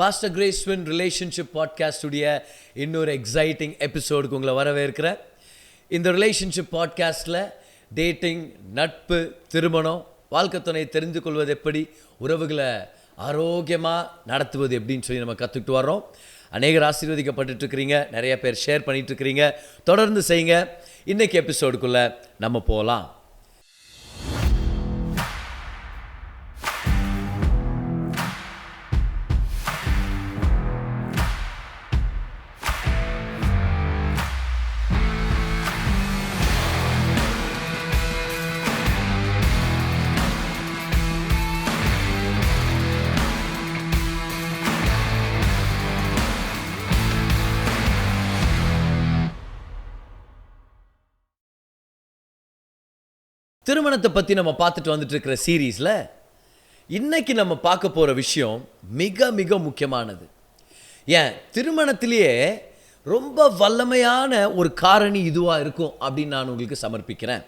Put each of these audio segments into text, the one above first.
Pastor Graceswin relationship பாட்காஸ்டுடைய இன்னொரு exciting எபிசோடுக்கு உங்களை வரவேற்கிறேன். இந்த ரிலேஷன்ஷிப் பாட்காஸ்ட்டில் டேட்டிங், நட்பு, திருமணம், வாழ்க்கை துணை தெரிந்து கொள்வது எப்படி, உறவுகளை ஆரோக்கியமாக நடத்துவது எப்படின்னு சொல்லி நம்ம கற்றுக்கிட்டு வர்றோம். அநேகர் ஆசீர்வதிக்கப்பட்டுருக்கிறீங்க, நிறைய பேர் ஷேர் பண்ணிகிட்ருக்கிறீங்க. தொடர்ந்து செய்யுங்க. இன்றைக்கி எபிசோடுக்குள்ளே நம்ம போகலாம். திருமணத்தை பற்றி நம்ம பார்த்துட்டு வந்துட்டு இருக்கிற சீரீஸில் இன்றைக்கி நம்ம பார்க்க போகிற விஷயம் மிக மிக முக்கியமானது. ஏன் திருமணத்திலேயே ரொம்ப வல்லமையான ஒரு காரணி இதுவாக இருக்கும் அப்படின்னு நான் உங்களுக்கு சமர்ப்பிக்கிறேன்.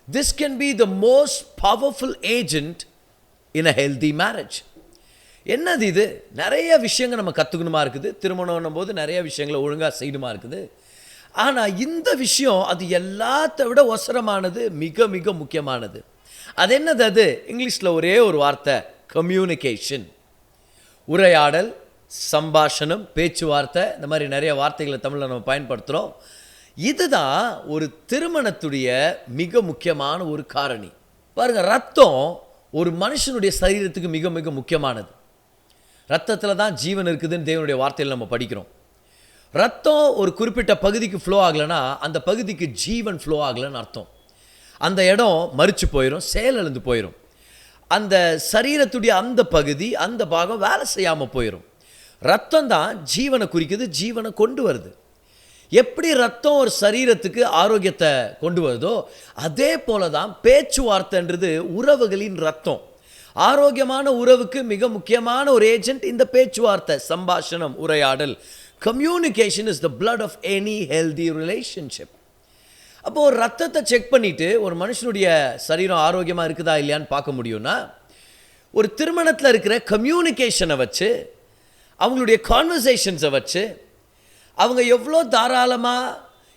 This can be the most powerful agent in a healthy marriage. என்னது இது? நிறைய விஷயங்கள் நம்ம கற்றுக்கணுமா இருக்குது. திருமணம் போது நிறைய விஷயங்களை ஒழுங்காக செய்யணுமா இருக்குது. ஆனால் இந்த விஷயம் அது எல்லாத்த விட ஒசரமானது, மிக மிக முக்கியமானது. அது என்னது? அது இங்கிலீஷில் ஒரே ஒரு வார்த்தை, கம்யூனிகேஷன். உரையாடல், சம்பாஷணம், பேச்சுவார்த்தை, இந்த மாதிரி நிறைய வார்த்தைகளை தமிழில் நம்ம பயன்படுத்துகிறோம். இதுதான் ஒரு திருமணத்துடைய மிக முக்கியமான ஒரு காரணி. பாருங்கள், ரத்தம் ஒரு மனுஷனுடைய சரீரத்துக்கு மிக மிக முக்கியமானது. ரத்தத்தில் தான் ஜீவன் இருக்குதுன்னு தேவனுடைய வார்த்தையில் நம்ம படிக்கிறோம். ரத்தம் ஒரு குறிப்பிட்ட பகுதிக்கு ஃப்ளோ ஆகலைன்னா அந்த பகுதிக்கு ஜீவன் ஃப்ளோ ஆகலைன்னு அர்த்தம். அந்த இடம் மரிச்சு போயிடும், செயலிழந்து போயிடும். அந்த சரீரத்துடைய அந்த பகுதி, அந்த பாகம் வேலை செய்யாமல் போயிடும். ரத்தம் தான் ஜீவனை குறிக்குது, ஜீவனை கொண்டு வருது. எப்படி ரத்தம் ஒரு சரீரத்துக்கு ஆரோக்கியத்தை கொண்டு வருதோ அதே போல தான் பேச்சுவார்த்தைன்றது உறவுகளின் ரத்தம். ஆரோக்கியமான உறவுக்கு மிக முக்கியமான ஒரு ஏஜென்ட் இந்த பேச்சுவார்த்தை, சம்பாஷணம், உரையாடல். Communication is the blood of any healthy relationship. அப்போது ஒரு ரத்தத்தை செக் பண்ணிவிட்டு ஒரு மனுஷனுடைய சரீரம் ஆரோக்கியமாக இருக்குதா இல்லையான்னு பார்க்க முடியும்னா, ஒரு திருமணத்தில் இருக்கிற கம்யூனிகேஷனை வச்சு, அவங்களுடைய கான்வர்சேஷன்ஸை வச்சு, அவங்க எவ்வளோ தாராளமாக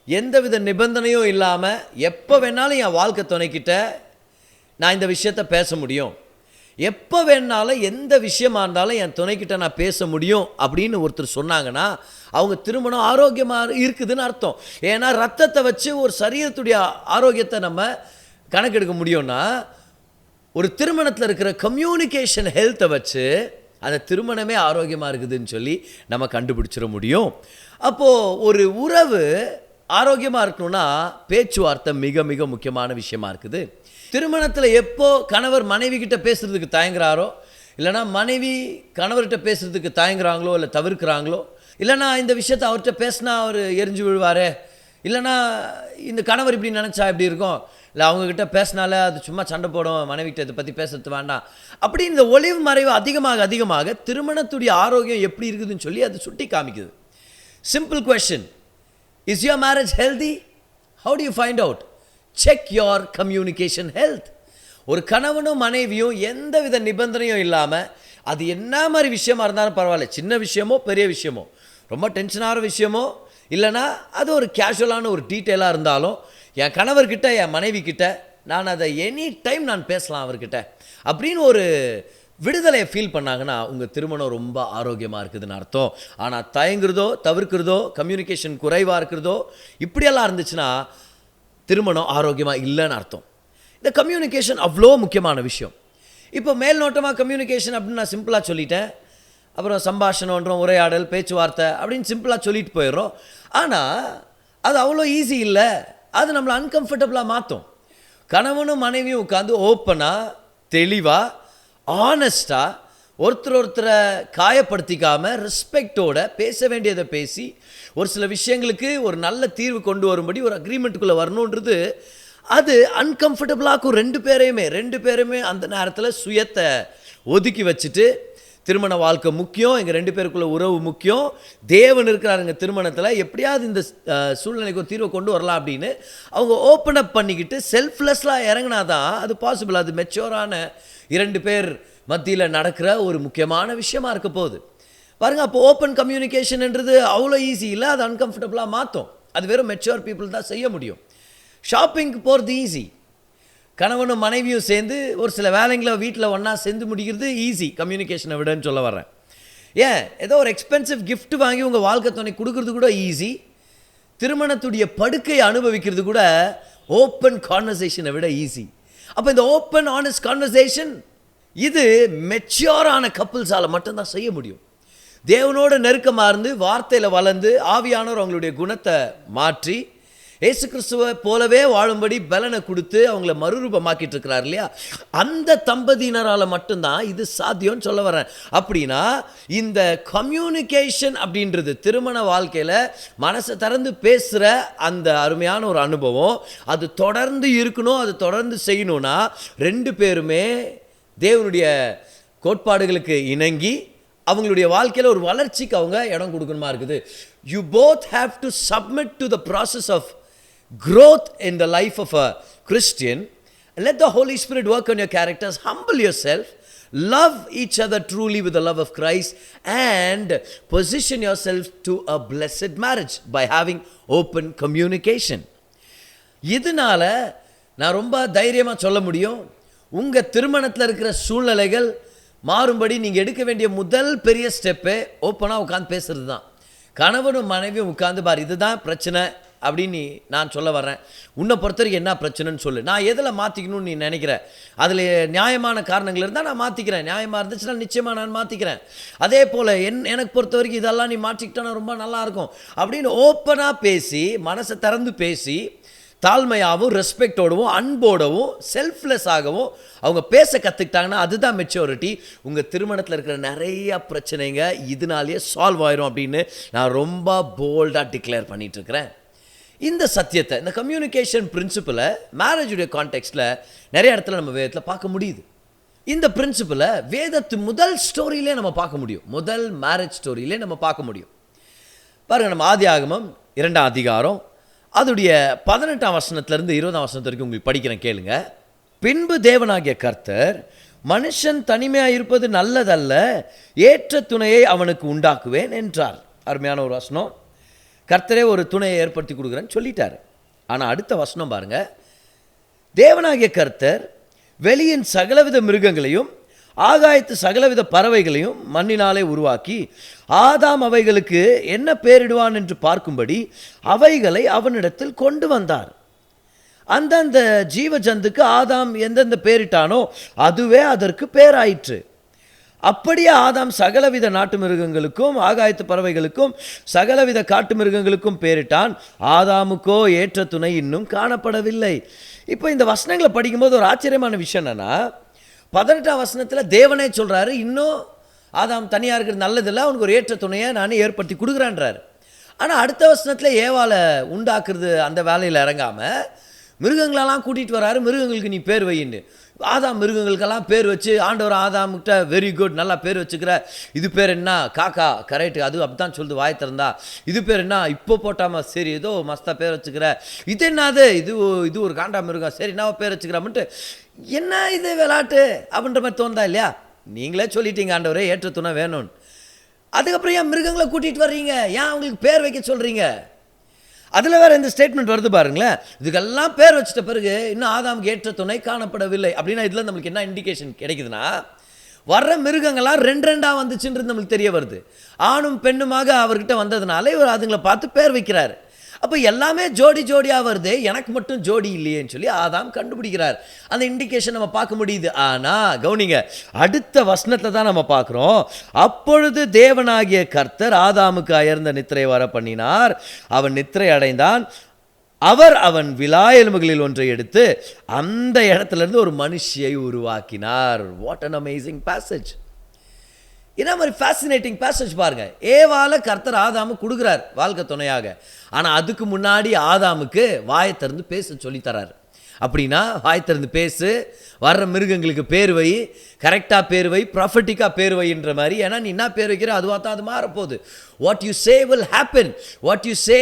எந்தவித நிபந்தனையும் இல்லாமல் எப்போ வேணாலும் என் வாழ்க்கை துணைக்கிட்ட நான் இந்த விஷயத்தை பேச முடியும், எப்போ வேணாலும் எந்த விஷயமா இருந்தாலும் என் துணைக்கிட்ட நான் பேச முடியும் அப்படின்னு ஒருத்தர் சொன்னாங்கன்னா அவங்க திருமணம் ஆரோக்கியமாக இருக்குதுன்னு அர்த்தம். ஏன்னா ரத்தத்தை வச்சு ஒரு சரீரத்துடைய ஆரோக்கியத்தை நம்ம கணக்கெடுக்க முடியும்னா, ஒரு திருமணத்தில் இருக்கிற கம்யூனிகேஷன் ஹெல்த்தை வச்சு அந்த திருமணமே ஆரோக்கியமாக இருக்குதுன்னு சொல்லி நம்ம கண்டுபிடிச்சிட முடியும். அப்போது ஒரு உறவு ஆரோக்கியமாக இருக்கணும்னா பேச்சுவார்த்தை மிக மிக முக்கியமான விஷயமா இருக்குது. திருமணத்தில் எப்போ கணவர் மனைவி கிட்ட பேசுகிறதுக்கு தயங்குறாரோ, இல்லைனா மனைவி கணவர்கிட்ட பேசுகிறதுக்கு தயங்குறாங்களோ இல்லை தவிர்க்கிறாங்களோ, இல்லைனா இந்த விஷயத்தை அவர்கிட்ட பேசினா அவர் எரிஞ்சு விழுவார், இல்லைனா இந்த கணவர் இப்படி நினச்சா எப்படி இருக்கும், இல்லை அவங்கக்கிட்ட பேசினால அது சும்மா சண்டை போடும், மனைவிக்கிட்ட இதை பற்றி பேசுறது வேண்டாம் அப்படி இந்த ஒளிவு மறைவு அதிகமாக அதிகமாக திருமணத்துடைய ஆரோக்கியம் எப்படி இருக்குதுன்னு சொல்லி அது சுட்டி காமிக்குது. Simple question, is your marriage healthy? How to you find out? Check your communication health. ஒரு கணவனும் மனைவியும் எந்த வித நிபந்தனையும் இல்லாமல், அது என்ன மாதிரி விஷயமா இருந்தாலும் பரவாயில்ல, சின்ன விஷயமோ பெரிய விஷயமோ, ரொம்ப டென்ஷனான விஷயமோ இல்லைனா அது ஒரு கேஷுவலான ஒரு டீட்டெயிலாக இருந்தாலும் என் கணவர்கிட்ட என் மனைவி கிட்ட நான் அதை எனி டைம் நான் பேசலாம் அவர்கிட்ட அப்படின்னு ஒரு விடுதலையை ஃபீல் பண்ணாங்கன்னா உங்கள் திருமணம் ரொம்ப ஆரோக்கியமாக இருக்குதுன்னு அர்த்தம். ஆனால் தயங்குறதோ தவிர்க்கிறதோ கம்யூனிகேஷன் குறைவாக இருக்கிறதோ இப்படியெல்லாம் இருந்துச்சுன்னா திருமணம் ஆரோக்கியமாக இல்லைன்னு அர்த்தம். இந்த கம்யூனிகேஷன் அவ்வளோ முக்கியமான விஷயம். இப்போ மேல் நோட்டமாக கம்யூனிகேஷன் அப்படின்னு நான் சிம்பிளாக சொல்லிட்டேன், அப்புறம் சம்பாஷணன்றோம், உரையாடல், பேச்சுவார்த்தை அப்படின்னு சிம்பிளாக சொல்லிட்டு போயிடுறோம். ஆனால் அது அவ்வளோ ஈஸி இல்லை. அது நம்மளை அன்கம்ஃபர்டபுளாக மாற்றும். கணவனும் மனைவியும் உட்காந்து ஓப்பனாக, தெளிவாக, ஆனஸ்டாக, ஒருத்தரை காயப்படுத்திக்காமல் ரெஸ்பெக்டோட பேச வேண்டியதை பேசி ஒரு சில விஷயங்களுக்கு ஒரு நல்ல தீர்வு கொண்டு வரும்படி ஒரு அக்ரிமெண்ட்டுக்குள்ளே வரணுன்றது அது அன்கம்ஃபர்டபுளாக்கும் ரெண்டு பேருமே அந்த நேரத்தில் சுயத்தை ஒதுக்கி வச்சுட்டு திருமண வாழ்க்கை முக்கியம், எங்கள் ரெண்டு பேருக்குள்ள உறவு முக்கியம், தேவன் இருக்கிறாருங்க திருமணத்தில், எப்படியாவது இந்த சூழ்நிலைக்கு ஒரு தீர்வை கொண்டு வரலாம் அப்படின்னு அவங்க ஓப்பன் அப் பண்ணிக்கிட்டு செல்ஃப்லெஸ்லாம் இறங்கினாதான் அது பாசிபிள். அது மெச்சூரான இரண்டு பேர் மத்தியில் நடக்கிற ஒரு முக்கியமான விஷயமா இருக்க போகுது. பாருங்க, அப்போ ஓப்பன் கம்யூனிகேஷன்ன்றது அவ்வளோ ஈஸி இல்லை, அது அன்கம்ஃபர்டபுளாக மாற்றும். அது வெறும் மெச்சூர் பீப்புள் தான் செய்ய முடியும். ஷாப்பிங்க்கு போகிறது ஈஸி, கணவனும் மனைவியும் சேர்ந்து ஒரு சில வேலைங்களை வீட்டில் ஒன்றா சேர்ந்து முடிக்கிறது ஈஸி கம்யூனிகேஷனை விடன்னு சொல்ல வர்றேன். ஏன், ஏதோ ஒரு எக்ஸ்பென்சிவ் கிஃப்ட் வாங்கி உங்கள் வாழ்க்கை துணை கொடுக்கறது கூட ஈஸி. திருமணத்துடைய படுக்கையை அனுபவிக்கிறது கூட ஓப்பன் கான்வர்சேஷனை விட ஈஸி. அப்போ இந்த ஓப்பன் ஆனஸ்ட் கான்வர்சேஷன் இது மெச்சூரான கப்புள்ஸால் மட்டும்தான் செய்ய முடியும். தேவனோட நெருக்கமாக இருந்து வார்த்தையில் வளர்ந்து ஆவியானவர் அவங்களுடைய குணத்தை மாற்றி ஏசு கிறிஸ்துவை போலவே வாழும்படி பலனை கொடுத்து அவங்கள மறுரூபமாக்கிட்டு இருக்கிறார் இல்லையா, அந்த தம்பதியினரால் மட்டும்தான் இது சாத்தியம்னு சொல்ல வரேன். அப்படின்னா இந்த கம்யூனிகேஷன் அப்படின்றது திருமண வாழ்க்கையில் மனசை திறந்து பேசுகிற அந்த அருமையான ஒரு அனுபவம் அது தொடர்ந்து இருக்கணும். அது தொடர்ந்து செய்யணும்னா ரெண்டு பேருமே தேவனுடைய கோட்பாடுகளுக்கு இணங்கி அவங்களுடைய வாழ்க்கையில் ஒரு வளர்ச்சிக்கு அவங்க இடம் கொடுக்கணுமா இருக்குது. You both have to submit to the process of growth in the life of a Christian. Let the Holy Spirit work on your characters. Humble yourself. Love each other truly with the love of Christ and position yourself to a blessed marriage by having open communication. இதனால நான் ரொம்ப தைரியமாக சொல்ல முடியும், உங்கள் திருமணத்தில் இருக்கிற சூழ்நிலைகள் மாறும்படி நீங்கள் எடுக்க வேண்டிய முதல் பெரிய ஸ்டெப்பு ஓப்பனாக உட்காந்து பேசுகிறது தான். கணவனும் மனைவியும் உட்காந்து பார், இதுதான் பிரச்சனை அப்படின்னு நான் சொல்ல வர்றேன், உன்னை பொறுத்த வரைக்கும் என்ன பிரச்சனைன்னு சொல்லு, நான் எதில் மாற்றிக்கணும்னு நீ நினைக்கிற, அதில் நியாயமான காரணங்கள் இருந்தால் நான் மாற்றிக்கிறேன், நியாயமாக இருந்துச்சுன்னா நிச்சயமாக நான் மாற்றிக்கிறேன். அதே போல் எனக்கு பொறுத்த வரைக்கும் இதெல்லாம் நீ மாற்றிக்கிட்டோன்னா ரொம்ப நல்லாயிருக்கும் அப்படின்னு ஓப்பனாக பேசி மனசை திறந்து பேசி தாழ்மையாகவும் ரெஸ்பெக்டோடவும் அன்போடவும் செல்ஃப்லெஸ்ஸாகவும் அவங்க பேச கற்றுக்கிட்டாங்கன்னா அதுதான் மெச்சூரிட்டி. உங்கள் திருமணத்தில் இருக்கிற நிறைய பிரச்சனைங்க இதனாலேயே சால்வ் ஆயிரும் அப்படின்னு நான் ரொம்ப போல்டாக டிக்ளேர் பண்ணிகிட்ருக்கிறேன். இந்த சத்தியத்தை, இந்த கம்யூனிகேஷன் பிரின்சிபலை மேரேஜுடைய கான்டெக்ஸ்டில் நிறைய இடத்துல நம்ம வேதத்தில் பார்க்க முடியுது. இந்த பிரின்சிபலை வேதத்து முதல் ஸ்டோரியிலே நம்ம பார்க்க முடியும், முதல் மேரேஜ் ஸ்டோரியிலே நம்ம பார்க்க முடியும். பாருங்கள், நம்ம ஆதியாகமம் 2ஆம் அதிகாரம் அதுடைய 18ஆம் வசனத்திலிருந்து 20ஆம் வசனத்து வரைக்கும் உங்களுக்கு படிக்கிறேன், கேளுங்க. பின்பு தேவனாகிய கர்த்தர், மனுஷன் தனிமையாக இருப்பது நல்லதல்ல, ஏற்ற துணையை அவனுக்கு உண்டாக்குவேன் என்றார். அருமையான ஒரு வசனம். கர்த்தரே ஒரு துணையை ஏற்படுத்தி கொடுக்குறேன்னு சொல்லிட்டார். ஆனால் அடுத்த வசனம் பாருங்க, தேவனாகிய கர்த்தர் வெளியின் சகலவித மிருகங்களையும் ஆகாயத்து சகலவித பறவைகளையும் மண்ணினாலே உருவாக்கி ஆதாம் அவைகளுக்கு என்ன பேரிடுவான் என்று பார்க்கும்படி அவைகளை அவனிடத்தில் கொண்டு வந்தார். அந்தந்த ஜீவ ஜந்துக்கு ஆதாம் எந்தெந்த பேரிட்டானோ அதுவே அதற்கு பேராயிற்று. அப்படியே ஆதாம் சகலவித நாட்டு மிருகங்களுக்கும் ஆகாயத்து பறவைகளுக்கும் சகலவித காட்டு மிருகங்களுக்கும் பேரிட்டான். ஆதாமுக்கோ ஏற்ற துணை இன்னும் காணப்படவில்லை. இப்போ இந்த வசனங்களை படிக்கும்போது ஒரு ஆச்சரியமான விஷயம் என்னன்னா, 18ஆம் வசனத்தில் தேவனே சொல்கிறாரு, இன்னும் ஆதாம் தனியாக இருக்கிறது நல்லதில்லை, அவனுக்கு ஒரு ஏற்ற துணையை நான் ஏற்படுத்தி கொடுக்குறான்றார். ஆனால் அடுத்த வசனத்தில் ஏவாளை உண்டாக்குறது அந்த வேலையில் இறங்காமல் மிருகங்களெல்லாம் கூட்டிகிட்டு வராரு, மிருகங்களுக்கு நீ பேர் வையின்னு. ஆதாம் மிருகங்களுக்கெல்லாம் பேர் வச்சு ஆண்டவர் ஆதாம்கிட்ட வெரி குட் நல்லா பேர் வச்சுக்கிற, இது பேர் என்ன, காக்கா, கரெக்டு, அது அப்படி தான் சொல்லுது வாய் திறந்தா. இது பேர் என்ன, இப்போ போட்டாமா, சரி ஏதோ மஸ்தா பேர் வச்சுக்கிற. இது என்னது, இது ஒரு காண்டா மிருகம், சரி நான் பேர் வச்சுக்கிறேன்ட்டு. என்ன இது விளையாட்டு அப்படின்ற மாதிரி தோணுதா இல்லையா? நீங்களே சொல்லிட்டீங்க ஆண்டவரே ஏற்ற துணை வேணும்னு. அதுக்கப்புறம் ஏன் மிருகங்களை கூட்டிகிட்டு வர்றீங்க, ஏன் அவங்களுக்கு பேர் வைக்க சொல்கிறீங்க? அதில் வேறு இந்த ஸ்டேட்மெண்ட் வருது பாருங்களேன், இதுக்கெல்லாம் பேர் வச்சிட்ட பிறகு இன்னும் ஆதாமுக்கு ஏற்ற துணை காணப்படவில்லை. அப்படின்னா இதில் நம்மளுக்கு என்ன இண்டிகேஷன் கிடைக்குதுன்னா, வர்ற மிருகங்கள்லாம் ரெண்டாக வந்துச்சுன்றது நம்மளுக்கு தெரிய வருது. ஆணும் பெண்ணுமாக அவர்கிட்ட வந்ததுனால இவர் அதுங்களை பார்த்து பேர் வைக்கிறார். அப்போ எல்லாமே ஜோடியாக வருது, எனக்கு மட்டும் ஜோடி இல்லையேன்னு சொல்லி ஆதாம் கண்டுபிடிக்கிறார். அந்த இண்டிகேஷன் நம்ம பார்க்க முடியுது. ஆனால் கவனிங்க, அடுத்த வசனத்தை தான் நம்ம பார்க்குறோம். அப்பொழுது தேவனாகிய கர்த்தர் ஆதாமுக்கு அயர்ந்த நித்திரை வர பண்ணினார், அவன் நித்திரை அடைந்தான். அவர் அவன் விலா எலும்புகளில் ஒன்றை எடுத்து அந்த இடத்துலேருந்து ஒரு மனுஷியை உருவாக்கினார். What an amazing passage! என்ன மாதிரி ஃபேசினேட்டிங் பேசேஜ் பாருங்க. ஏவால கர்த்தர் ஆதாமுக்கு கொடுக்குறார் வாழ்க்கை துணையாக. ஆனால் அதுக்கு முன்னாடி ஆதாமுக்கு வாயை திறந்து பேச சொல்லித்தரார். அப்படின்னா வாய் திறந்து பேசு, வர்ற மிருகங்களுக்கு பேர் வை, கரெக்டாக பேர் வை, ப்ராஃபட்டிக்காக பேர் வைன்ற மாதிரி. ஏன்னா நீ என்ன பேர் வைக்கிற அதுவாக தான் அது மாறப்போகுது. What you say will happen, what you say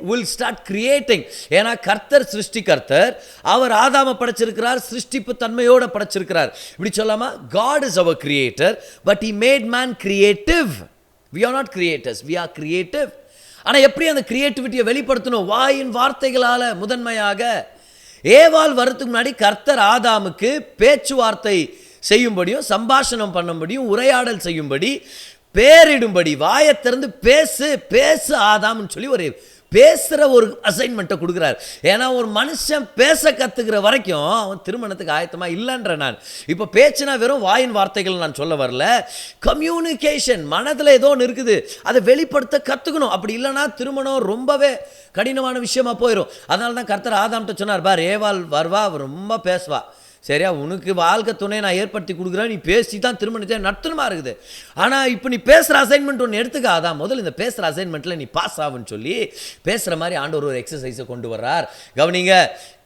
will start creating. ஏன்னா கர்த்தர் சிருஷ்டிகர்த்தர், அவர் ஆதாம படைச்சிருக்கிறார், சிருஷ்டிப்பு தன்மையோடு படைச்சிருக்கிறார். இப்படி சொல்லாமா, God is our creator but he made man creative. we are not creators, we are creative. ஆனால் எப்படி அந்த கிரியேட்டிவிட்டியை வெளிப்படுத்தணும்? வாயின் வார்த்தைகளால். முதன்மையாக ஏவாள் வரத்துக்கு முன்னாடி கர்த்தர் ஆதாமுக்கு பேச்சுவார்த்தை செய்யும்படியும் சம்பாஷணம் பண்ணும்படியும் உரையாடல் செய்யும்படி பேரிடும்படி வாயை திறந்து பேசு பேசு ஆதாம்னு சொல்லி ஒரு பேசுகிற ஒரு அசைன்மெண்ட்டை கொடுக்குறாரு. ஏன்னா ஒரு மனுஷன் பேச கற்றுக்கிற வரைக்கும் அவன் திருமணத்துக்கு ஆயத்தமாக இல்லைன்ற நான். இப்போ பேச்சுனா வெறும் வாயின் வார்த்தைகள் நான் சொல்ல வரல. கம்யூனிகேஷன், மனதில் ஏதோ ஒன்று இருக்குது, அதை வெளிப்படுத்த கற்றுக்கணும். அப்படி இல்லைனா திருமணம் ரொம்பவே கடினமான விஷயமா போயிடும். அதனால தான் கர்த்தர் ஆதாம்கிட்ட சொன்னார், பார் ஏவாள் வருவா, ரொம்ப பேசுவா, சரியா, உனக்கு வாழ்க்கை துணையை நான் ஏற்படுத்தி கொடுக்குறேன், நீ பேசி தான் திருமணத்தை நடத்தணுமா இருக்குது. ஆனால் இப்போ நீ பேசுகிற அசைன்மெண்ட் ஒன்று எடுத்துக்காதான், முதல்ல இந்த பேசுகிற அசைன்மெண்ட்டில் நீ பாஸ் ஆகுன்னு சொல்லி பேசுகிற மாதிரி ஆண்டவர் ஒரு எக்ஸசைஸை கொண்டு வர்றார். கவனிங்க,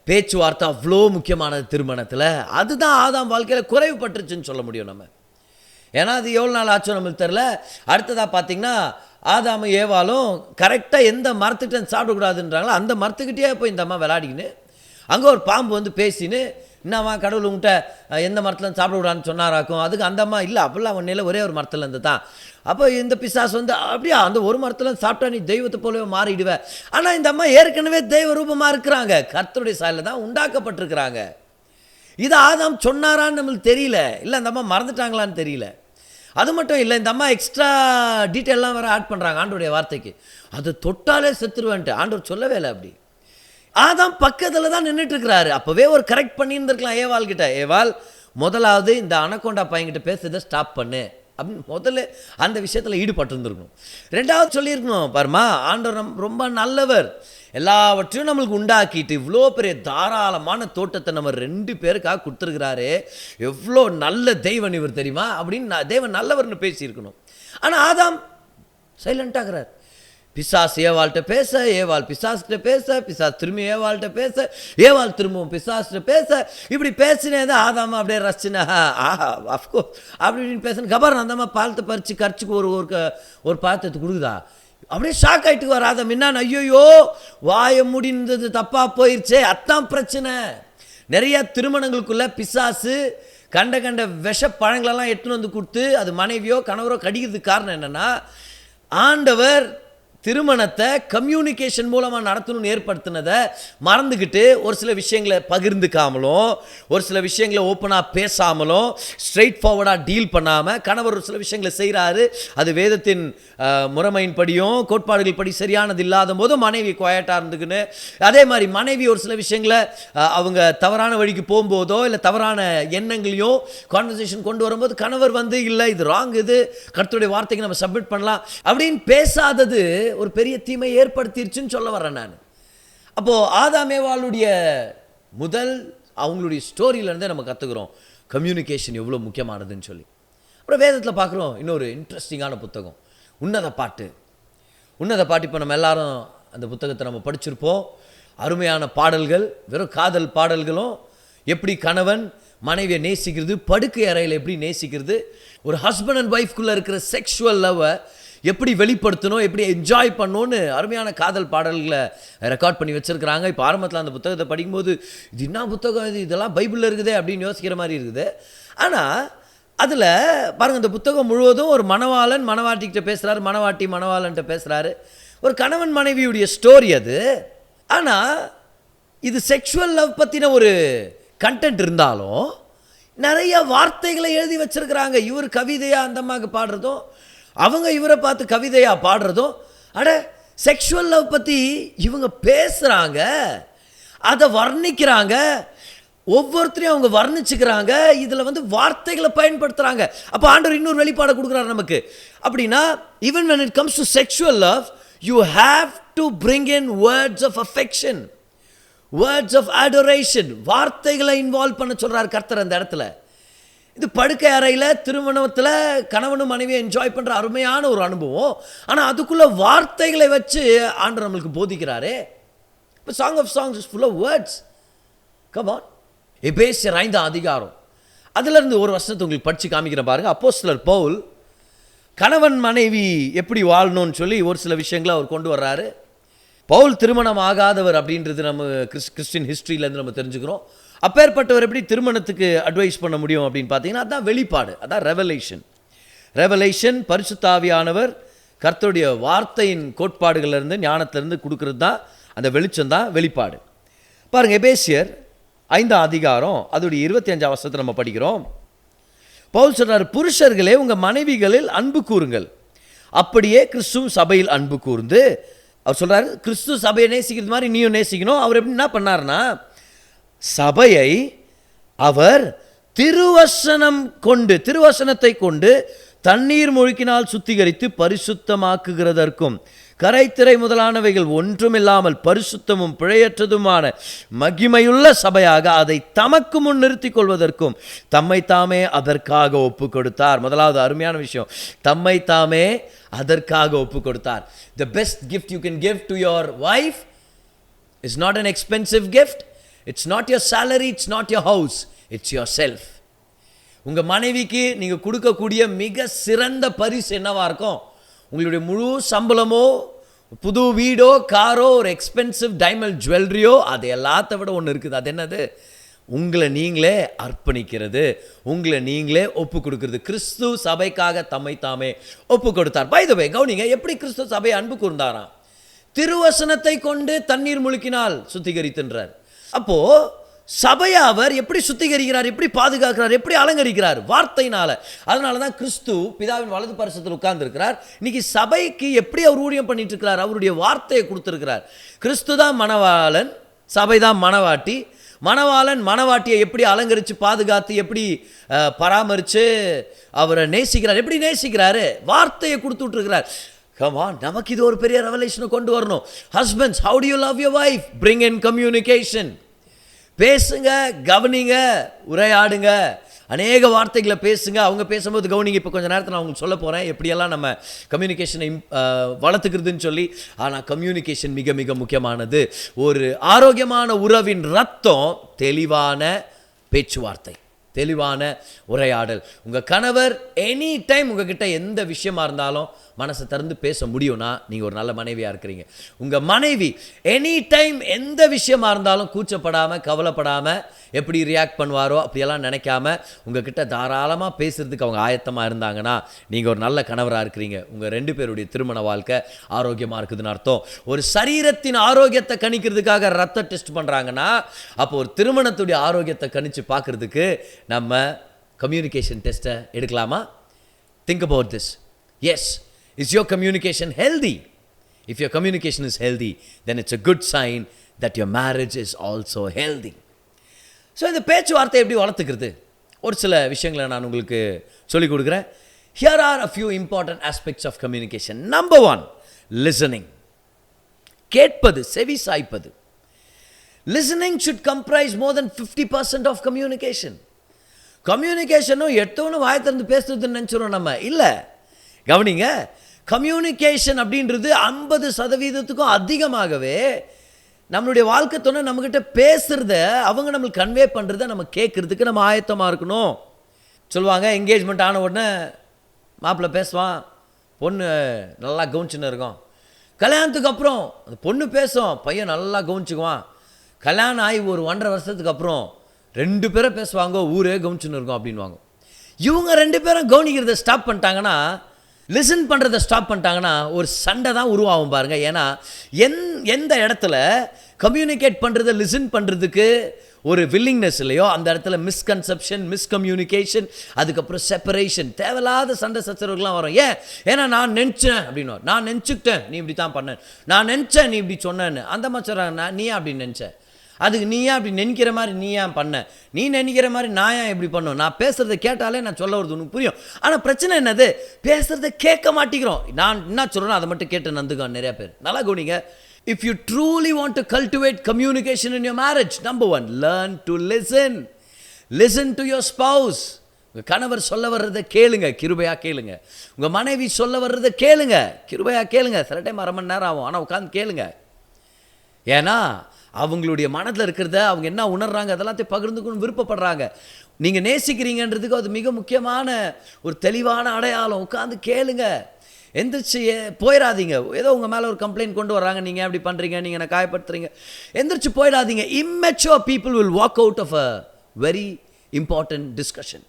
பேச்சுவார்த்தை அவ்வளோ முக்கியமானது திருமணத்தில். அதுதான் ஆதாம் வாழ்க்கையில் குறைவுபட்டுருச்சுன்னு சொல்ல முடியும் நம்ம. ஏன்னா அது எவ்வளோ நாள் ஆச்சோ நம்மளுக்கு தெரில. அடுத்ததாக பார்த்தீங்கன்னா ஆதாமும் ஏவாளும் கரெக்டாக எந்த மரத்துக்கிட்ட சாப்பிடக்கூடாதுன்றாங்களோ அந்த மரத்துக்கிட்டே போய் இந்த அம்மா விளையாடிக்கின்னு அங்கே ஒரு பாம்பு வந்து பேசின்னு, என்னம்மா கடவுள் உங்கள்கிட்ட எந்த மரத்துலேருந்து சாப்பிடக்கூடாதுன்னு சொன்னாராக்கும். அதுக்கு அந்த அம்மா இல்லை, அப்படிலாம் ஒன்றையில் ஒரே ஒரு மரத்துலேருந்து தான். அப்போ இந்த பிசாசு வந்து அப்படியா அந்த ஒரு மரத்துலேருந்து சாப்பிட்டா நீ தெய்வத்தை போலவே மாறிடுவேன். ஆனால் இந்த அம்மா ஏற்கனவே தெய்வ ரூபமாக இருக்கிறாங்க, கர்த்தருடைய சாயலில் தான் உண்டாக்கப்பட்டிருக்கிறாங்க. இதை ஆதாம் சொன்னாரான்னு நம்மளுக்கு தெரியல, இல்லை அந்த அம்மா மறந்துட்டாங்களான்னு தெரியல. அது மட்டும் இல்லை, இந்த அம்மா எக்ஸ்ட்ரா டீட்டெயிலாம் வேறு ஆட் பண்ணுறாங்க ஆண்டோடைய வார்த்தைக்கு. அது தொட்டாலே செத்துருவேன்ட்டு ஆண்டவர் சொல்லவே இல்லை. அப்படி ஆதாம் பக்கத்தில் தான் நின்றுட்டு இருக்கிறாரு. அப்போவே ஒரு கரெக்ட் பண்ணியிருந்துருக்கலாம் ஏவாள் கிட்ட. ஏவாள், முதலாவது இந்த அனகொண்டா பையன்கிட்ட பேசுறதை ஸ்டாப் பண்ணு அப்படின்னு முதல்ல அந்த விஷயத்தில் ஈடுபட்டிருந்துருக்கணும். ரெண்டாவது சொல்லியிருக்கணும், பாருமா ஆண்டவர் ரொம்ப நல்லவர், எல்லாவற்றையும் நம்மளுக்கு உண்டாக்கிட்டு இவ்வளோ பெரிய தாராளமான தோட்டத்தை நம்ம 2 பேருக்காக கொடுத்துருக்கிறாரு, எவ்வளோ நல்ல தெய்வன் இவர் தெரியுமா அப்படின்னு தேவன் நல்லவர்னு பேசியிருக்கணும். ஆனால் ஆதாம் சைலண்டாகிறார். பிசாஸ் ஏவாள்கிட்ட பேச, ஏவாள் பிசாஸ்கிட்ட பேச, பிசாஸ் திரும்பி ஏவாள்கிட்ட பேச, ஏவாள் திரும்பவும் பிசாஸ்கிட்ட பேச, இப்படி பேசினேன் தான் ஆதாமா அப்படியே ரசிச்சுனா அஃப்கோர்ஸ் அப்படி இப்படின்னு பேசுன கபர் அந்தம்மா பாலத்தை பறித்து கரிச்சுக்கு ஒரு பாத்திரத்தை கொடுக்குதா, அப்படியே ஷாக் ஆகிட்டு வர ஆதாம். என்னான்னு, ஐயோயோ வாய முடிந்தது தப்பாக போயிடுச்சே. அதான் பிரச்சனை. நிறைய திருமணங்களுக்குள்ள பிசாசு கண்ட விஷ பழங்களெல்லாம் எடுத்துன்னு வந்து கொடுத்து அது மனைவியோ கணவரோ கடிக்கிறதுக்கு காரணம் என்னென்னா, ஆண்டவர் திருமணத்தை கம்யூனிகேஷன் மூலமாக நடத்தணும்னு ஏற்படுத்தினதை மறந்துக்கிட்டு ஒரு சில விஷயங்களை பகிர்ந்துக்காமலும் ஒரு சில விஷயங்களை ஓப்பனாக பேசாமலும் ஸ்ட்ரெயிட் ஃபார்வர்டாக டீல் பண்ணாமல் கணவர் ஒரு சில விஷயங்களை செய்கிறாரு, அது வேதத்தின் முறைமையின் படியும் கோட்பாடுகள் படி சரியானது இல்லாத போதும் மனைவி குவாய்ட்டாக இருந்துக்குன்னு, அதே மாதிரி மனைவி ஒரு சில விஷயங்களை அவங்க தவறான வழிக்கு போகும்போதோ இல்லை தவறான எண்ணங்களையோ கான்வர்சேஷன் கொண்டு வரும்போது கணவர் வந்து இல்லை இது ராங், இது கர்த்தருடைய வார்த்தைக்கு நம்ம சப்மிட் பண்ணலாம் அப்படின்னு பேசாதது ஒரு பெரிய தீமை ஏற்படுத்திருச்சுன்னு சொல்ல வரேன் நான். அப்போ ஆதாம் ஏவாளுடைய முதல் அவங்களுடைய ஸ்டோரியிலேருந்தே நம்ம கற்றுக்குறோம் கம்யூனிகேஷன் எவ்வளோ முக்கியமானதுன்னு சொல்லி. அப்புறம் வேதத்தில் பார்க்குறோம் இன்னொரு இன்ட்ரெஸ்டிங்கான புத்தகம், உன்னத பாட்டு. உன்னத பாட்டு இப்போ நம்ம எல்லாரும் அந்த புத்தகத்தை நம்ம படிச்சிருப்போம். அருமையான பாடல்கள், வெறும் காதல் பாடல்களும், எப்படி கணவன் மனைவியை நேசிக்கிறது, படுக்கை அறையில் எப்படி நேசிக்கிறது, ஒரு ஹஸ்பண்ட் அண்ட் ஒய்ஃப்குள்ளே இருக்கிற செக்ஷுவல் லவ்வை எப்படி வெளிப்படுத்தணும், எப்படி என்ஜாய் பண்ணணும்னு அருமையான காதல் பாடல்களை ரெக்கார்ட் பண்ணி வச்சுருக்கிறாங்க. இப்போ ஆரம்பத்தில் அந்த புத்தகத்தை படிக்கும்போது இது என்ன புத்தகம் இது, இதெல்லாம் பைபிளில் இருக்குதே அப்படின்னு யோசிக்கிற மாதிரி இருக்குது. ஆனால் அதில் பாருங்கள், இந்த புத்தகம் முழுவதும் ஒரு மணவாளன் மணவாட்டிக்கிட்ட பேசுகிறாரு, மணவாட்டி மணவாளன்ட்ட பேசுகிறாரு, ஒரு கணவன் மனைவியுடைய ஸ்டோரி அது. ஆனால் இது செக்ஷுவல் லவ் பற்றின ஒரு கண்டென்ட் இருந்தாலும் நிறைய வார்த்தைகளை எழுதி வச்சுருக்கிறாங்க. இவர் கவிதையாக அந்த அம்மாவுக்கு பாடுறதும் அவங்க இவரை பார்த்து கவிதையாக பாடுறதும், அட செக்ஷுவல் லவ் பற்றி இவங்க பேசுகிறாங்க, அதை வர்ணிக்கிறாங்க, ஒவ்வொருத்தரையும் அவங்க வர்ணிச்சுக்கிறாங்க, இதில் வந்து வார்த்தைகளை பயன்படுத்துகிறாங்க. அப்போ ஆண்டவர் இன்னொரு வெளிப்பாடை கொடுக்குறாரு நமக்கு. அப்படின்னா even when it comes to sexual love you have to bring in words of affection, words of adoration, வார்த்தைகளை இன்வால்வ் பண்ண சொல்கிறார் கர்த்தர் அந்த இடத்துல. இது படுக்கை அறையில் திருமணத்தில் கணவனும் மனைவியை என்ஜாய் பண்ணுற அருமையான ஒரு அனுபவம். ஆனால் அதுக்குள்ளே வார்த்தைகளை வச்சு ஆண்டவர் நம்மளுக்கு போதிக்கிறாரே. இப்போ song of songs is full of words. Come on. எபேசியர் 5ஆம் அதிகாரம் அதிலிருந்து ஒரு வசனத்தை உங்களுக்கு படித்து காமிக்கிறேன் பாருங்கள். அப்போஸ்தலர் பவுல் கணவன் மனைவி எப்படி வாழணும்னு சொல்லி ஒரு சில விஷயங்களை அவர் கொண்டு வர்றாரு. பவுல் திருமணம் ஆகாதவர் அப்படின்றது நம்ம கிறிஸ்டின் ஹிஸ்ட்ரியிலேருந்து நம்ம தெரிஞ்சுக்கிறோம். அப்பேற்பட்டவர் எப்படி திருமணத்துக்கு அட்வைஸ் பண்ண முடியும் அப்படின்னு பார்த்தீங்கன்னா அதான் வெளிப்பாடு, அதான் ரெவலேஷன். பரிசுத்த ஆவியானவர் கர்த்தருடைய வார்த்தையின் கோட்பாடுகளிலிருந்து ஞானத்திலிருந்து கொடுக்கறது தான் அந்த வெளிச்சம் தான் வெளிப்பாடு. பாருங்கள், எபேசியர் 5ஆம் அதிகாரம் அதோடைய 25ஆம் வசனத்தை நம்ம படிக்கிறோம். பவுல் சொல்றார், புருஷர்களே உங்கள் மனைவிகளில் அன்பு கூறுங்கள், அப்படியே கிறிஸ்துவும் சபையில் அன்பு கூர்ந்து. அவர் சொல்றாரு, கிறிஸ்து சபையை நேசிக்கிறது மாதிரி நீயும் நேசிக்கணும். அவர் எப்படி என்ன பண்ணார்னா, சபையை அவர் திருவசனத்தை கொண்டு தண்ணீர் முழுக்கினால் சுத்திகரித்து பரிசுத்தமாக்குகிறதற்கும் கரைத்திரை முதலானவைகள் ஒன்றுமில்லாமல் பரிசுத்தமும் பிழையற்றதுமான மகிமையுள்ள சபையாக அதை தமக்கு முன் நிறுத்திக் கொள்வதற்கும் தம்மை தாமே அதற்காக ஒப்பு கொடுத்தார். முதலாவது அருமையான விஷயம், தம்மை தாமே அதற்காக ஒப்பு கொடுத்தார். The best gift you can give to your wife is not an expensive gift. It's not your salary, it's not your house, it's yourself. உங்க மனைவிக்கு நீங்க கொடுக்கக்கூடிய மிக சிறந்த பரிசு என்னவா இருக்கும்? உங்களுடைய முழு சம்பளமோ, புது வீடோ, காரோ, ஒரு எக்ஸ்பென்சிவ் டைமண்ட் ஜுவல்லரியோ, அது எல்லாத்த விட ஒன்று இருக்குது. அது என்னது? உங்களை நீங்களே அர்ப்பணிக்கிறது, உங்களை நீங்களே ஒப்பு கொடுக்கிறது. கிறிஸ்து சபைக்காக தம்மை தாமே ஒப்பு கொடுத்தார். பை தி வே, கவனிங்க, எப்படி கிறிஸ்து சபையை அன்பு கூர்ந்தாராம்? திருவசனத்தை கொண்டு தண்ணீர் முழுக்கினால் சுத்திகரித்துன்றார். அப்போ சபையை அவர் எப்படி சுத்திகரிக்கிறார், எப்படி பாதுகாக்கிறார், எப்படி அலங்கரிக்கிறார்? வார்த்தையினால. அதனால தான் கிறிஸ்து பிதாவின் வலது பரிசத்தில் உட்கார்ந்து இருக்கிறார். இன்னைக்கு சபைக்கு எப்படி அவர் ஊழியம் பண்ணிட்டு இருக்கிறார்? அவருடைய வார்த்தையை கொடுத்திருக்கிறார். கிறிஸ்து தான் மணவாளன், சபை தான் மணவாட்டி. மணவாளன் மணவாட்டியை எப்படி அலங்கரித்து பாதுகாத்து எப்படி பராமரித்து அவரை நேசிக்கிறார்? எப்படி நேசிக்கிறாரு? வார்த்தையை கொடுத்து விட்டுருக்கிறார். Come on, நமக்கு இது ஒரு பெரிய ரெவலேஷனை கொண்டு வரணும். Husbands, how do you love your wife? Bring in communication. பேசுங்க, கவனிங்க, உரையாடுங்க, அநேக வார்த்தைகளை பேசுங்க. அவங்க பேசும்போது கவனிங்க. இப்போ கொஞ்சம் நேரத்தில் நான் உங்களுக்கு சொல்ல போகிறேன் எப்படியெல்லாம் நம்ம கம்யூனிகேஷனை வளர்த்துக்கிறதுன்னு சொல்லி. ஆனால் கம்யூனிகேஷன் மிக மிக முக்கியமானது. ஒரு ஆரோக்கியமான உறவின் ரத்தம் தெளிவான பேச்சுவார்த்தை, தெளிவான உரையாடல். உங்கள் கணவர் எனி டைம் உங்ககிட்ட எந்த விஷயமா இருந்தாலும் மனசை திறந்து பேச முடியும்னா நீங்கள் ஒரு நல்ல மனைவியாக இருக்கிறீங்க. உங்கள் மனைவி எனி டைம் எந்த விஷயமா இருந்தாலும் கூச்சப்படாமல், கவலைப்படாமல், எப்படி ரியாக்ட் பண்ணுவாரோ அப்படியெல்லாம் நினைக்காம உங்ககிட்ட தாராளமாக பேசுகிறதுக்கு அவங்க ஆயத்தமாக இருந்தாங்கன்னா நீங்கள் ஒரு நல்ல கணவராக இருக்கிறீங்க. உங்கள் 2 பேருடைய திருமண வாழ்க்கை ஆரோக்கியமாக இருக்குதுன்னு அர்த்தம். ஒரு சரீரத்தின் ஆரோக்கியத்தை கணிக்கிறதுக்காக ரத்த டெஸ்ட் பண்ணுறாங்கன்னா, அப்போ ஒரு திருமணத்துடைய ஆரோக்கியத்தை கணிச்சு பார்க்குறதுக்கு நம்ம கம்யூனிகேஷன் டெஸ்ட்டை எடுக்கலாமா? Think about this. Yes, is your communication healthy? If your communication is healthy, then it's a good sign that your marriage is also healthy. So இந்த பேச்சுவார்த்தை எப்படி வளர்த்துக்கிறது? ஒரு சில விஷயங்களை நான் உங்களுக்கு சொல்லிக் கொடுக்குறேன். Here are a few important aspects of communication. Number 1, listening. கேட்பது, செவி சாய்ப்பது. Listening should comprise more than 50% of communication. கம்யூனிகேஷனும் எடுத்தவனும் வாய் திறந்து பேசுறதுன்னு நினச்சிடும் நம்ம. இல்லை, கவனிங்க, கம்யூனிகேஷன் அப்படின்றது 50%க்கும் அதிகமாகவே நம்மளுடைய வாழ்க்கை துணை நம்மக்கிட்ட பேசுகிறத, அவங்க நம்மளுக்கு கன்வே பண்ணுறத நம்ம கேட்குறதுக்கு நம்ம ஆயத்தமாக இருக்கணும். சொல்லுவாங்க, என்கேஜ்மெண்ட் ஆன உடனே மாப்பிள்ளை பேசுவான், பொண்ணு நல்லா கவனிச்சுன்னு இருக்கும். கல்யாணத்துக்கு அப்புறம் அந்த பொண்ணு பேசும், பையன் நல்லா கவனிச்சுக்குவான். கல்யாணம் ஆகி ஒரு 1.5 வருஷத்துக்கு அப்புறம் 2 பேரும் பேசுவாங்க, ஊரே கவனிச்சுன்னு இருக்கும் அப்படின்வாங்க. இவங்க 2 பேரும் கவனிக்கிறத ஸ்டாப் பண்ணிட்டாங்கன்னா, லிசன் பண்ணுறதை ஸ்டாப் பண்ணிட்டாங்கன்னா ஒரு சண்டை தான் உருவாகும் பாருங்கள். ஏன்னா எந்த இடத்துல கம்யூனிகேட் பண்ணுறதை லிசன் பண்ணுறதுக்கு ஒரு வில்லிங்னஸ் இல்லையோ, அந்த இடத்துல மிஸ்கன்செப்ஷன், மிஸ்கம்யூனிகேஷன், அதுக்கப்புறம் செப்பரேஷன், தேவையில்லாத சண்டை சச்சரவுகள்லாம் வரும். ஏன்னா நான் நினச்சேன் அப்படின்னு, நான் நினச்சிக்கிட்டேன் நீ இப்படி தான் பண்ண, நான் நினச்சேன் நீ இப்படி சொன்னேன்னு. அந்த மாதிரி சொல்கிறாங்க, நீ ஏன் அப்படி நினச்ச, அதுக்கு நீ ஏன் அப்படி நினைக்கிற மாதிரி நீ ஏன் பண்ண, நீ நினைக்கிற மாதிரி நான் ஏன் இப்படி பண்ணோம், நான் பேசுகிறத கேட்டாலே நான் சொல்ல வருது உனக்கு புரியும். ஆனால் பிரச்சனை என்னது, பேசுகிறத கேட்க மாட்டேங்கிறோம். நான் என்ன சொல்கிறேன் அதை மட்டும் கேட்டு நந்துக்கான் நிறையா பேர். நல்லா கவனிங்க. If you truly want to cultivate communication in your marriage, number 1, learn to listen. Listen to your spouse. உங்கள் கணவர் சொல்ல வர்றதை கேளுங்க, கிருபையாக கேளுங்க. உங்கள் மனைவி சொல்ல வர்றதை கேளுங்க, கிருபையாக கேளுங்க. சில டைம் 1/2 மணி நேரம் ஆகும், ஆனால் உட்காந்து கேளுங்க. ஏன்னா அவங்களுடைய மனதில் இருக்கிறத, அவங்க என்ன உணர்றாங்க அதெல்லாத்தையும் பகிர்ந்துக்கணும்னு விருப்பப்படுறாங்க. நீங்கள் நேசிக்கிறீங்கன்றதுக்கு அது மிக முக்கியமான ஒரு தெளிவான அடையாளம். உட்காந்து கேளுங்க, எந்திரிச்சு போயிடாதீங்க. ஏதோ உங்கள் மேலே ஒரு கம்ப்ளைண்ட் கொண்டு வர்றாங்க, நீங்கள் அப்படி பண்ணுறீங்க, நீங்கள் என்ன காயப்படுத்துறீங்க, எந்திரிச்சு போயிடாதீங்க. immature people will walk out of a very important discussion.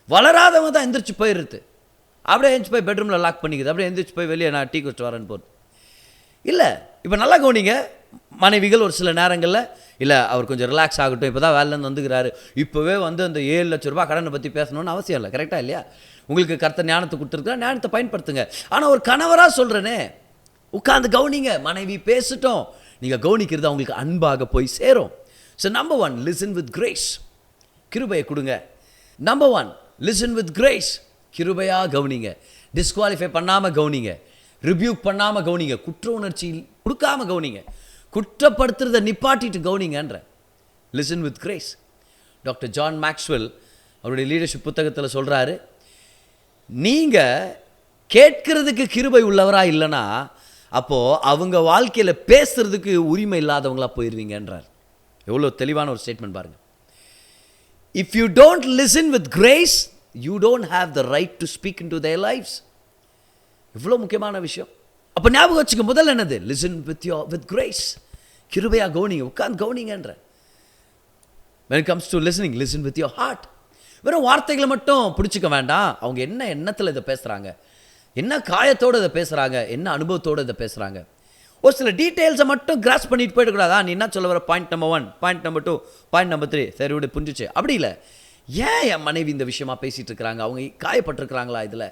வளராதவங்க தான் எந்திரிச்சு போயிடுறது. அப்படியே எழுந்துச்சு போய் பெட்ரூமில் லாக் பண்ணிக்குது, அப்படியே எழுந்திரிச்சு போய் வெளியே நான் டீ குடிச்சு வரேன்னு போகுது. இல்லை, இப்போ நல்லா கவனிங்க, மனைவிகள் ஒரு சில நேரங்களில் இல்லை அவர் கொஞ்சம் ரிலாக்ஸ் ஆகட்டும், இப்போ தான் வேலையிலேருந்து வந்துக்கிறாரு, இப்போவே வந்து அந்த 7 லட்ச ரூபா கடனை பற்றி பேசணும்னு அவசியம் இல்லை. கரெக்டாக இல்லையா? உங்களுக்கு கர்த்தர் ஞானத்தை கொடுத்துருக்குறா, ஞானத்தை பயன்படுத்துங்க. ஆனால் ஒரு கணவராக சொல்கிறேனே, உட்காந்து கவனிங்க, மனைவி பேசிட்டோம், நீங்கள் கவனிக்கிறது அவங்களுக்கு அன்பாக போய் சேரும். So number 1, listen with grace, கிருபையை கொடுங்க. நம்பர் 1, லிசன் வித் கிரேஸ், கிருபையாக கவனிங்க. டிஸ்குவாலிஃபை பண்ணாமல் கவனிங்க, ரிபியூக் பண்ணாமல் கவனிங்க, குற்ற உணர்ச்சி கொடுக்காமல் கவனிங்க, குற்றப்படுத்துறதை நிப்பாட்டிட்டு கவனிங்கன்ற. Listen with grace. Doctor John Maxwell அவருடைய லீடர்ஷிப் புத்தகத்தில் சொல்கிறாரு, நீங்கள் கேட்கறதுக்கு கிருபை உள்ளவராக இல்லைன்னா அப்போது அவங்க வாழ்க்கையில் பேசுறதுக்கு உரிமை இல்லாதவங்களா போயிடுவீங்கன்றார். எவ்வளோ தெளிவான ஒரு ஸ்டேட்மெண்ட் பாருங்கள். If you don't listen with grace, you don't have the right to speak into their lifes. இவ்வளோ முக்கியமான விஷயம். அப்போ ஞாபகம் வச்சுக்க, முதல்ல என்னது? லிசன் வித் கிரேஸ், கிருபையாக கவனிங்க, உட்காந்து கவனிங்கன்ற. when it comes to listening, listen with your heart. வெறும் வார்த்தைகளை மட்டும் பிடிச்சிக்க வேண்டாம். அவங்க என்ன எண்ணத்தில் இதை பேசுகிறாங்க, என்ன காயத்தோடு இதை பேசுகிறாங்க, என்ன அனுபவத்தோடு இதை பேசுகிறாங்க. ஒரு சில டீட்டெயில்ஸை மட்டும் கிராஸ் பண்ணிட்டு போயிடக்கூடாதா? நீ என்ன சொல்ல வர, point number 1, point number 2, point number 3, சரி விட புரிஞ்சிச்சு, அப்படி இல்லை. ஏன் என் மனைவி இந்த விஷயமா பேசிகிட்டு இருக்கிறாங்க, அவங்க காயப்பட்டிருக்கிறாங்களா, இதில்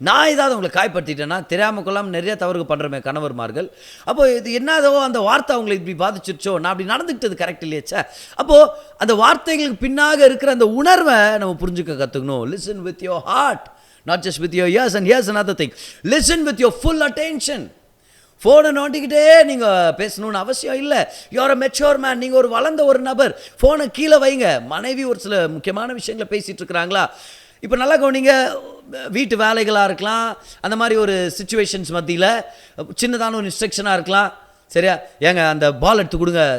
நான் ஏதாவது அவங்களை காயப்படுத்திட்டேன்னா, தெரியாமல் கொள்ளாமல் நிறைய தவறுகள் பண்ணுறமே கணவர்மார்கள். அப்போது இது என்னதோ அந்த வார்த்தை அவங்களை இப்படி பாதிச்சிருச்சோ, நான் அப்படி நடந்துக்கிட்டது கரெக்ட் இல்லையாச்சா? அப்போது அந்த வார்த்தைகளுக்கு பின்னாக இருக்கிற அந்த உணர்வை நம்ம புரிஞ்சுக்க கற்றுக்கணும். Listen with your heart, not just with your ears. And here's another thing, listen with your full attention. ஃபோனை நோண்டிக்கிட்டே நீங்கள் பேசணும்னு அவசியம் இல்லை. யூஆர் அ மெச்சூர் மேன், நீங்கள் ஒரு வளர்ந்த ஒரு நபர். ஃபோனை கீழே வைங்க. மனைவி ஒரு சில முக்கியமான விஷயங்களை பேசிகிட்டு இருக்கிறாங்களா, இப்போ நல்லா கவனிங்க, வீட்டு வேலைகளாக இருக்கலாம், அந்த மாதிரி ஒரு சிச்சுவேஷன்ஸ் மத்தியில் சின்னதான ஒரு இன்ஸ்ட்ரக்ஷனாக இருக்கலாம். சரியா? ஏங்க அந்த பால் எடுத்து கொடுங்க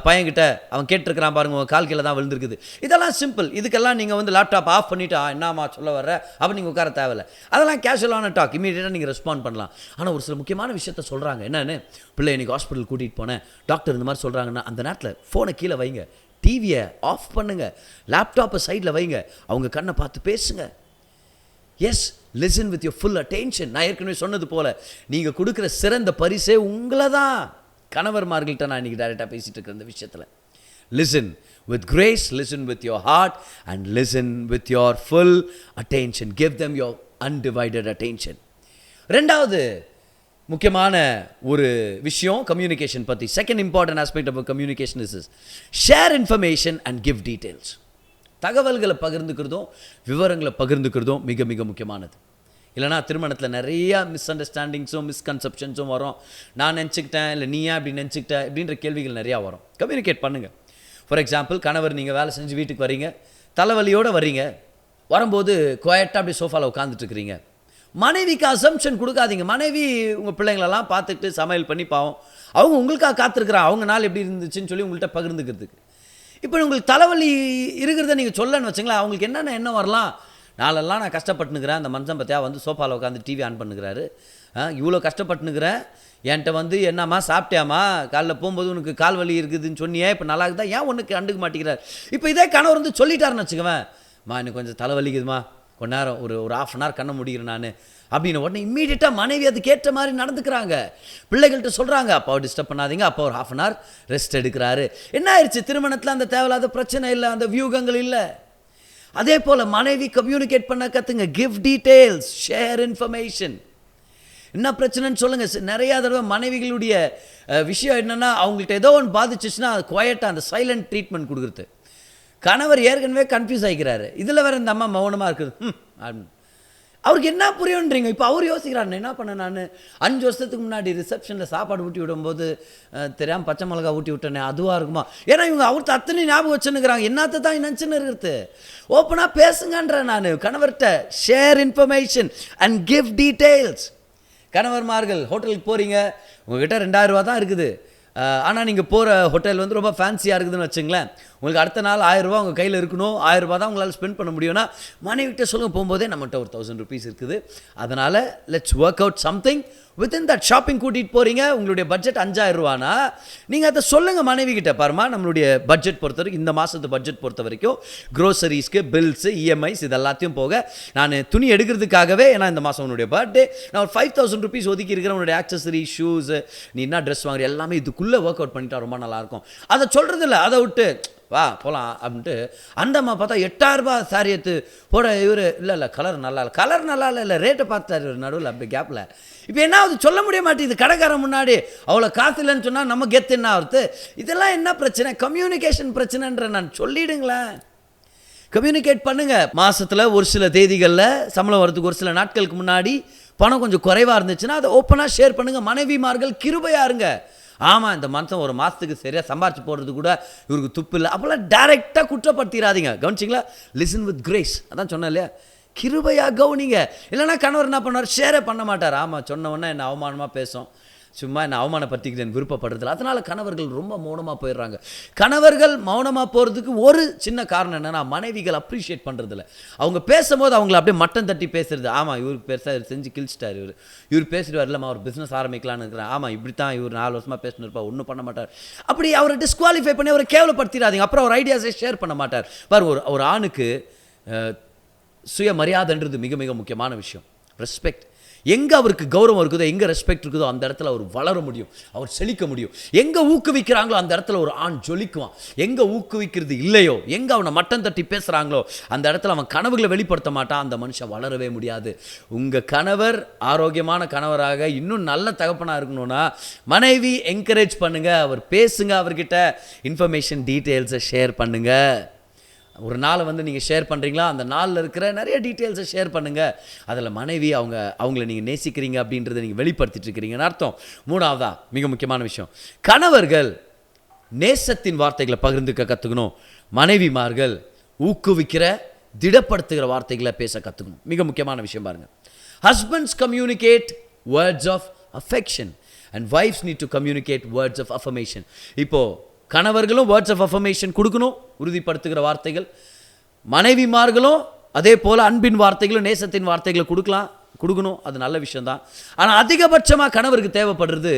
பையன்கிட்ட, அவன் கேட்டிருக்கிறான் பாருங்க, உங்கள் கால் கீழே தான் விழுந்திருக்குது. இதெல்லாம் சிம்பிள். இதுக்கெல்லாம் நீங்கள் வந்து லேப்டாப் ஆஃப் பண்ணிவிட்டு என்னம்மா சொல்ல வர்ற அப்போ நீங்கள் உட்கார தேவையில்லை. அதெல்லாம் கேஷுவலான டாக், இமீடியட்டாக நீங்கள் ரெஸ்பாண்ட் பண்ணலாம். ஆனால் ஒரு சில முக்கியமான விஷயத்த சொல்கிறாங்க. என்னென்னு, பிள்ளை இன்றைக்கி ஹாஸ்பிட்டல் கூட்டிகிட்டு போனேன், டாக்டர் இந்த மாதிரி சொல்கிறாங்கன்னா, அந்த நேரத்தில் ஃபோனை கீழே வைங்க, டிவியை ஆஃப் பண்ணுங்கள், லேப்டாப்பை சைடில் வைங்க, அவங்க கண்ணை பார்த்து பேசுங்க. Yes, listen with your full attention. நான் ஏற்கனவே சொன்னது போல், நீங்கள் கொடுக்குற சிறந்த பரிசே உங்களை தான். கணவர்மார்கள்ட்ட நான் இன்றைக்கி டைரெக்டாக பேசிகிட்டு இருக்கிற இந்த விஷயத்தில், listen with grace, listen with your heart and listen with your full attention. Give them your undivided attention. ரெண்டாவது முக்கியமான ஒரு விஷயம் கம்யூனிகேஷன் பற்றி. Second important aspect of communication is share information and give details. தகவல்களை பகிர்ந்துக்கிறதும் விவரங்களை பகிர்ந்துக்கிறதும் மிக மிக முக்கியமானது. இல்லைனா திருமணத்தில் நிறையா மிஸ் அண்டர்ஸ்டாண்டிங்ஸும் மிஸ்கன்செப்ஷன்ஸும் வரும். நான் நினச்சிக்கிட்டேன், இல்லை நீ ஏன் அப்படி நினச்சிக்கிட்ட அப்படின்ற கேள்விகள் நிறையா வரும். கம்யூனிகேட் பண்ணுங்கள். ஃபார் எக்ஸாம்பிள், கணவர் நீங்கள் வேலை செஞ்சு வீட்டுக்கு வரீங்க, தலைவலியோடு வரீங்க, வரும்போது குவாய்ட்டாக அப்படி சோஃபாவில் உட்காந்துட்ருக்கிறீங்க. மனைவிக்கு அசம்ஷன் கொடுக்காதீங்க. மனைவி உங்கள் பிள்ளைங்களெல்லாம் பார்த்துட்டு சமையல் பண்ணி பாவம், அவங்க உங்களுக்காக காத்திருக்கிறான், அவங்க நாள் எப்படி இருந்துச்சுன்னு சொல்லி உங்கள்கிட்ட பகிர்ந்துக்கிறதுக்கு. இப்போ உங்களுக்கு தலைவலி இருக்கிறத நீங்கள் சொல்லன்னு வச்சுங்களேன், அவங்களுக்கு என்னென்ன எண்ணம் வரலாம், நாளெல்லாம் நான் கஷ்டப்பட்டுனுக்கிறேன், அந்த மனுஷன் பார்த்தியா வந்து சோஃபாவில் உட்காந்து டிவி ஆன் பண்ணுகிறாரு, இவ்வளோ கஷ்டப்பட்டுனுக்கிறேன், என்கிட்ட வந்து என்னம்மா சாப்பிட்டியாம்மா, காலைல போகும்போது உனக்கு கால் வலி இருக்குதுன்னு சொன்னியே, இப்போ நல்லா இருக்குதா, ஏன் ஒன்றுக்கு கண்டுக்க மாட்டேங்கிறார். இப்போ இதே கணவர் வந்து சொல்லிட்டாருன்னு வச்சுக்குவேன், எனக்கு கொஞ்சம் தலைவலிக்குதுமா, கொஞ்ச நேரம் ஒரு 1/2 hour கண்ண முடிகிறேன் நான் அப்படின்னு உடனே இம்மீடியட்டாக மனைவி அதுக்கு ஏற்ற மாதிரி நடந்துக்கிறாங்க. பிள்ளைகள்கிட்ட சொல்கிறாங்க, அப்பாவை டிஸ்டர்ப் பண்ணாதீங்க, அப்பா ஒரு 1/2 hour ரெஸ்ட் எடுக்கிறாரு. என்ன ஆயிடுச்சு, திருமணத்தில் அந்த தேவையில்லாத பிரச்சனை இல்லை, அந்த வியூகங்கள் இல்லை. அதே போல் மனைவி கம்யூனிகேட் பண்ண கற்றுங்க. Give details, share information. என்ன பிரச்சனைன்னு சொல்லுங்கள். நிறையா தடவை மனைவிகளுடைய விஷயம் என்னென்னா, அவங்கள்ட்ட ஏதோ ஒன்று பாதிச்சிச்சுன்னா அது குவாய்ட்டாக அந்த சைலண்ட் ட்ரீட்மெண்ட் கொடுக்குறது. கணவர் ஏற்கனவே கன்ஃபியூஸ் ஆகிக்கிறாரு, இதில் வேறு இந்த அம்மா மௌனமாக இருக்குது. அவருக்கு என்ன புரியுன்றீங்க. இப்போ அவர் யோசிக்கிறாரு, என்ன பண்ண, நான் 5 வருஷத்துக்கு முன்னாடி ரிசப்ஷனில் சாப்பாடு ஊட்டி விடும்போது தெரியாமல் பச்சை மிளகா ஊட்டி விட்டேனே, அதுவாக இருக்குமா? ஏன்னா இவங்க அவர்கிட்ட அத்தனை ஞாபகம் வச்சுன்னுக்கிறாங்க, என்னத்தை தான் நினச்சின்னு இருக்கிறது. ஓப்பனாக பேசுங்கன்ற நான் கணவர்கிட்ட. Share information and give details. கணவர்மார்கள் ஹோட்டலுக்கு போகிறீங்க, உங்கள்கிட்ட 2000 ரூபா தான் இருக்குது, ஆனால் நீங்கள் போகிற ஹோட்டல் வந்து ரொம்ப ஃபேன்சியாக இருக்குதுன்னு வச்சுங்களேன். உங்களுக்கு அடுத்த நாள் 1000 ரூபா உங்கள் கையில் இருக்கணும், 1000 ரூபா தான் உங்களால் ஸ்பெண்ட் பண்ண முடியும்னா மனைவிட்ட சொல்லுங்க, போகும்போதே நம்மகிட்ட ஒரு 1000 rupees இருக்குது, அதனால் let's work out something within that. Shopping கூட்டிகிட்டு போகிறீங்க, உங்களுடைய பட்ஜெட் 5000 ரூபானா நீங்கள் அதை சொல்லுங்கள் மனைவி கிட்ட, பாருமா நம்மளுடைய பட்ஜெட் பொறுத்த வரைக்கும், இந்த மாதத்து பட்ஜெட் பொறுத்த வரைக்கும் க்ரோசரிஸ்க்கு பில்ஸு இஎம்ஐஸ் இது எல்லாத்தையும் போக நான் துணி எடுக்கிறதுக்காகவே, ஏன்னா இந்த மாதம் உன்னுடைய பர்த்டே, நான் ஒரு 5000 rupees ஒதுக்கி இருக்கிற உன்னுடைய ஆக்சசரி ஷூஸு நீ என்ன ட்ரெஸ் வாங்குற எல்லாமே இதுக்குள்ளே ஒர்க் அவுட் பண்ணிட்டா ரொம்ப நல்லாயிருக்கும். அதை சொல்கிறது இல்லை, அதை விட்டு வா போகலாம் அப்படின்ட்டு அந்த அம்மா பார்த்தா 8000 ரூபாய் சாரி எடுத்து போட, இவர் இல்லை கலர் நல்லா இல்லை, கலர் நல்லா இல்லை ரேட்டை பார்த்தாரு இவர் நடுவில் அப்படி கேப்பில். இப்போ என்ன ஆகுது, சொல்ல முடிய மாட்டேங்குது கடைக்காரன் முன்னாடி, அவ்வளோ காசு இல்லைன்னு சொன்னால் நம்ம கெத்து என்ன ஆகுது. இதெல்லாம் என்ன பிரச்சனை, கம்யூனிகேஷன் பிரச்சனைன்ற நான் சொல்லிடுங்களேன். கம்யூனிகேட் பண்ணுங்க. மாதத்தில் ஒரு சில தேதிகளில் சம்பளம் வரதுக்கு ஒரு சில நாட்களுக்கு முன்னாடி பணம் கொஞ்சம் குறைவாக இருந்துச்சுன்னா அதை ஓப்பனாக ஷேர் பண்ணுங்கள். மனைவிமார்கள் கிருபையாக இருங்க. ஆமாம் இந்த மாதம் ஒரு மாதத்துக்கு சரியாக சம்பாரிச்சு போடுறது கூட இவருக்கு துப்பு இல்லை, அப்போல்லாம் டைரெக்டாக குற்றப்படுத்திடாதீங்க. கவனிச்சிங்களா, லிசன் வித் கிரேஸ், அதான் சொன்னேன் இல்லையா, கிருபையாக கவனிங்க. இல்லைனா கணவர் என்ன பண்ணார், ஷேரே பண்ண மாட்டார். ஆமாம் சொன்ன உடனே என்ன அவமானமாக பேசும், சும்மா என்ன அவமானப்படுத்திக்கிட்டு விருப்பப்படுறதில்ல. அதனால் கணவர்கள் ரொம்ப மௌனமாக போயிடுறாங்க. கணவர்கள் மௌனமாக போகிறதுக்கு ஒரு சின்ன காரணம் என்னென்னா, மனைவிகள் அப்ரிஷியேட் பண்ணுறதில்ல. அவங்க பேசும்போது அவங்கள அப்படியே மட்டம் தட்டி பேசுறது. ஆமாம் இவருக்கு பெருசாக செஞ்சு கிழிச்சிட்டார், இவர் பேசிடுவார், இல்லைம்மா ஒரு பிஸ்னஸ் ஆரம்பிக்கலான்னு இருக்கிறேன், ஆமாம் இப்படி தான் இவர் 4 வருஷமாக பேசினு இருப்பா, ஒன்றும் பண்ண மாட்டார். அப்படி அவரை டிஸ்குவாலிஃபை பண்ணி அவரை கேவலப்படுத்திடாதீங்க. அப்புறம் அவர் ஐடியாஸை ஷேர் பண்ண மாட்டார். பாரு, ஒரு ஆணுக்கு சுயமரியாதைன்றது மிக மிக முக்கியமான விஷயம். ரெஸ்பெக்ட். எங்கே அவருக்கு கௌரவம் இருக்குதோ, எங்கே ரெஸ்பெக்ட் இருக்குதோ அந்த இடத்துல அவர் வளர முடியும், அவர் செழிக்க முடியும். எங்கே ஊக்குவிக்கிறாங்களோ அந்த இடத்துல ஒரு ஆண் ஜொலிக்குவான். எங்கே ஊக்குவிக்கிறது இல்லையோ, எங்கே அவனை மட்டம் தட்டி பேசுகிறாங்களோ அந்த இடத்துல அவன் கனவுகளை வெளிப்படுத்த மாட்டான், அந்த மனுஷன் வளரவே முடியாது. உங்கள் கணவர் ஆரோக்கியமான கணவராக இன்னும் நல்ல தகப்பனாக இருக்கணும்னா மனைவி என்கரேஜ் பண்ணுங்கள், அவர் பேசுங்க, அவர்கிட்ட இன்ஃபர்மேஷன் டீட்டெயில்ஸை ஷேர் பண்ணுங்கள். ஒரு நாளை நீங்கள் ஷேர் பண்ணுறீங்களா, அந்த நாளில் இருக்கிற நிறைய டீட்டெயில்ஸை ஷேர் பண்ணுங்கள். அதில் மனைவி அவங்கள நீங்கள் நேசிக்கிறீங்க அப்படின்றத நீங்கள் வெளிப்படுத்திட்டு இருக்கிறீங்கன்னு அர்த்தம். மூணாவதா மிக முக்கியமான விஷயம், கணவர்கள் நேசத்தின் வார்த்தைகளை பகிர்ந்துக்க கற்றுக்கணும். மனைவிமார்கள் ஊக்குவிக்கிற திடப்படுத்துகிற வார்த்தைகளை பேச கற்றுக்கணும். மிக முக்கியமான விஷயம் பாருங்கள். Husbands communicate words of affection and wives need to communicate words of affirmation. இப்போது கணவர்களும் வேர்ட்ஸ் ஆஃப் அஃபர்மேஷன் கொடுக்கணும், உறுதிப்படுத்துகிற வார்த்தைகள். மனைவிமார்களும் அதே போல் அன்பின் வார்த்தைகளும் நேசத்தின் வார்த்தைகளை கொடுக்கணும். அது நல்ல விஷயம்தான். ஆனால் அதிகபட்சமாக கணவருக்கு தேவைப்படுறது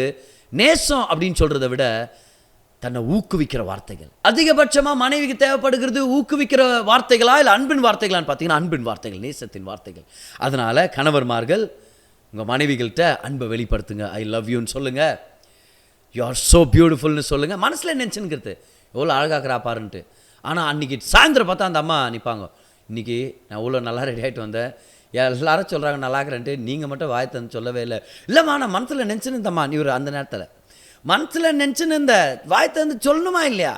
நேசம் அப்படின்னு சொல்கிறத விட தன்னை ஊக்குவிக்கிற வார்த்தைகள். அதிகபட்சமாக மனைவிக்கு தேவைப்படுகிறது ஊக்குவிக்கிற வார்த்தைகளா இல்லை அன்பின் வார்த்தைகளான்னு பார்த்தீங்கன்னா அன்பின் வார்த்தைகள், நேசத்தின் வார்த்தைகள். அதனால் கணவர்மார்கள் உங்கள் மனைவிகள்கிட்ட அன்பை வெளிப்படுத்துங்க. ஐ லவ் யூன்னு சொல்லுங்கள், யூ ஆர் ஸோ பியூட்டிஃபுல்னு சொல்லுங்கள். மனசில் நினச்சின்னுக்கிறது எவ்வளோ அழகாக்கிறா பாருன்ட்டு. ஆனால் அன்றைக்கி சாயந்தரம் பார்த்தா அந்த அம்மா நிற்பாங்க, இன்றைக்கி நான் இவ்வளோ நல்லா ரெடி ஆகிட்டு வந்தேன், எல்லாரும் சொல்கிறாங்க நல்லாக்கிறேன்ட்டு, நீங்கள் மட்டும் வாய் தந்து சொல்லவே இல்லைம்மா நான் மனசில் நினச்சின்னு இருந்தம்மா. நீ ஒரு அந்த நேரத்தில் மனசில் நினச்சின்னு இருந்த, வாய் தந்து சொல்லணுமா இல்லையா?